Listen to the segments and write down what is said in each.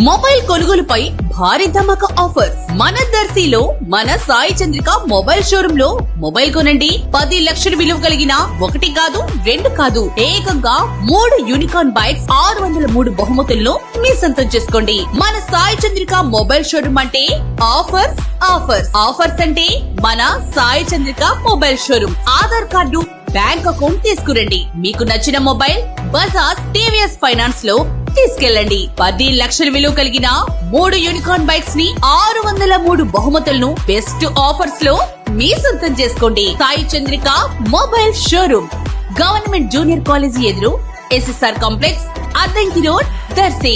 Mobile కొనుగోలుపై భారీ ధమాకా offer మన దర్శిలో మన సాయి చంద్రిక మొబైల్ షోరూమ్ లో మొబైల్ కొనండి 10 లక్షల విలువ కలిగిన 1 కాదు 2 కాదు ఏకంగా 3 యూనికార్న్ బైక్స్ 603 బహుమతులను మీ సొంతం చేసుకోండి. మన సాయి చంద్రిక మొబైల్ షోరూమ్ అంటే ఆఫర్స్ ఆఫర్స్ ఆఫర్స్ అంటే మన Sai Chandrika mobile showroom. Aadhaar card bank account తీసుకురండి. మీకు నచ్చిన మొబైల్ బజాజ్ టీవీఎస్ ఫైనాన్స్ లో తీసుకెళ్ళండి. 10 లక్షల విలువ కలిగిన 3 యూనికార్న్ బైక్స్ ని 603 బహుమతులను బెస్ట్ ఆఫర్స్ లో మీ సొంతం చేసుకోండి. Sai Chandrika mobile showroom, government junior college ఎదురు, SSR complex, Addanki road, Darsi.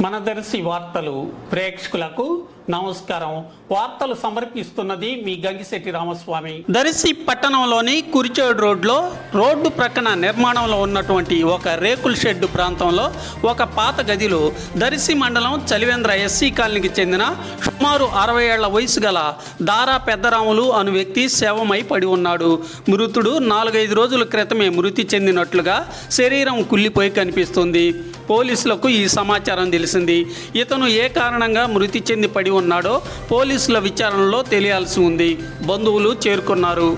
మన దర్శి వార్తలు ప్రేక్షకులకు నమస్కారం. వార్తలు సమర్పిస్తున్నది మీ గంగిశెట్టి రామస్వామి. దర్శి పట్టణంలోని కురిచేడు రోడ్డు ప్రక్కన నిర్మాణంలో ఉన్నటువంటి ఒక రేకుల షెడ్ ప్రాంతంలో ఒక పాత గదిలో దర్శి మండలం చలివేంద్ర ఎస్సీ కాలనీకి చెందిన సుమారు 60 ఏళ్ల వయసు గల దారా పెద్దరాములు అను వ్యక్తి శవమై పడి ఉన్నాడు. మృతుడు 4-5 రోజుల క్రితమే మృతి చెందినట్లుగా శరీరం కుళ్ళిపోయి కనిపిస్తుంది. పోలీసులకు ఈ సమాచారం తెలిసింది. ఇతను ఏ కారణంగా మృతి చెంది పడి ఉన్నాడో పోలీసుల విచారణలో తెలియాల్సి ఉంది. బంధువులు చేరుకున్నారు.